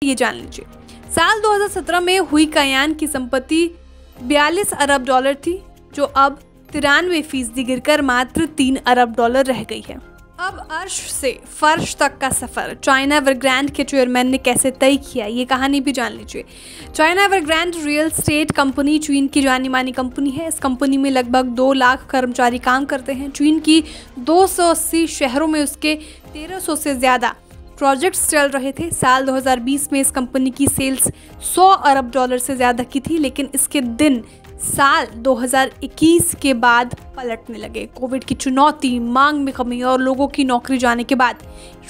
ये जान लीजिए। साल 2017 में हुइकायान की संपत्ति 42 अरब डॉलर थी, जो अब 93% गिरकर मात्र 3 अरब डॉलर रह गई है। अब अर्श से फर्श तक का सफर चाइना एवरग्रांड के चेयरमैन ने कैसे तय किया, ये कहानी भी जान लीजिए। चाइना एवरग्रांड रियल एस्टेट कंपनी चीन की जानी मानी कंपनी है। इस कंपनी में लगभग 2 लाख कर्मचारी काम करते हैं। चीन की 280 शहरों में उसके 1300 से ज़्यादा प्रोजेक्ट्स चल रहे थे। साल 2020 में इस कंपनी की सेल्स 100 अरब डॉलर से ज़्यादा की थी, लेकिन इसके दिन साल 2021 के बाद पलटने लगे। कोविड की चुनौती, मांग में कमी और लोगों की नौकरी जाने के बाद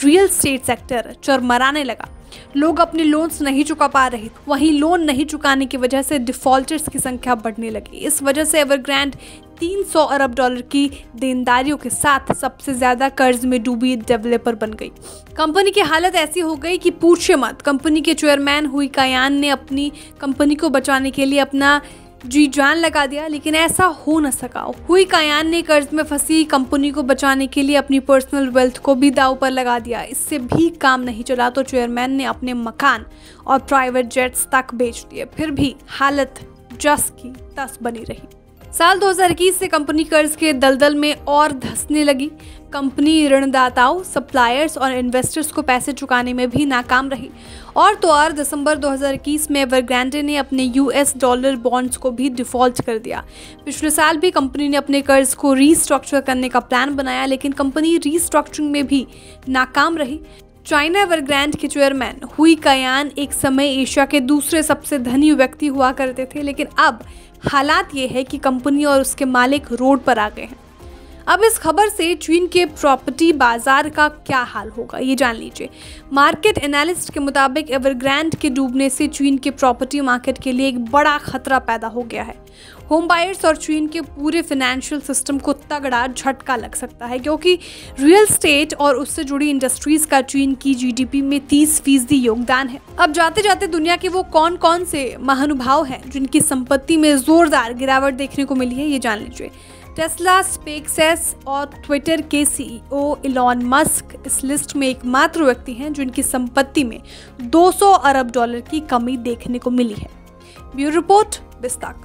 रियल एस्टेट सेक्टर चरमराने लगा। लोग अपने लोन्स नहीं चुका पा रहे, वहीं लोन नहीं चुकाने की वजह से डिफॉल्टर्स की संख्या बढ़ने लगी। इस वजह से एवरग्रांड 300 अरब डॉलर की देनदारियों के साथ सबसे ज्यादा कर्ज में डूबी डेवलपर बन गई। कंपनी की हालत ऐसी हो गई कि पूछे मत। कंपनी के चेयरमैन हुइकायान ने अपनी कंपनी को बचाने के लिए अपना जी जान लगा दिया, लेकिन ऐसा हो न सका। हुइकायान ने कर्ज में फंसी कंपनी को बचाने के लिए अपनी पर्सनल वेल्थ को भी दांव पर लगा दिया। इससे भी काम नहीं चला तो चेयरमैन ने अपने मकान और प्राइवेट जेट्स तक बेच दिए। फिर भी हालत जस की तस बनी रही। साल 2021 से कंपनी कर्ज के दलदल में और धंसने लगी। कंपनी ऋणदाताओं, सप्लायर्स और इन्वेस्टर्स को पैसे चुकाने में भी नाकाम रही। और तो और दिसंबर 2021 में एवरग्रांडे ने अपने यूएस डॉलर बॉन्ड्स को भी डिफॉल्ट कर दिया। पिछले साल भी कंपनी ने अपने कर्ज को रीस्ट्रक्चर करने का प्लान बनाया, लेकिन कंपनी रीस्ट्रक्चरिंग में भी नाकाम रही। चाइना एवरग्रांड के चेयरमैन हुइकायान एक समय एशिया के दूसरे सबसे धनी व्यक्ति हुआ करते थे, लेकिन अब हालात ये है कि कंपनी और उसके मालिक रोड पर आ गए हैं। अब इस खबर से चीन के प्रॉपर्टी बाजार का क्या हाल होगा, ये जान लीजिए। मार्केट एनालिस्ट के मुताबिक एवरग्रांड के डूबने से चीन के प्रॉपर्टी मार्केट के लिए एक बड़ा खतरा पैदा हो गया है। होम बायर्स और चीन के पूरे फाइनेंशियल सिस्टम को तगड़ा झटका लग सकता है, क्योंकि रियल एस्टेट और उससे जुड़ी इंडस्ट्रीज का चीन की जीडीपी में 30% योगदान है। अब जाते जाते दुनिया के वो कौन कौन से महानुभाव हैं जिनकी संपत्ति में जोरदार गिरावट देखने को मिली है, ये जान लीजिए। टेस्ला, स्पेसएक्स और ट्विटर के सीईओ इलॉन मस्क इस लिस्ट में एकमात्र व्यक्ति हैं जिनकी संपत्ति में 200 अरब डॉलर की कमी देखने को मिली है। Bureau report, बिस्ताक।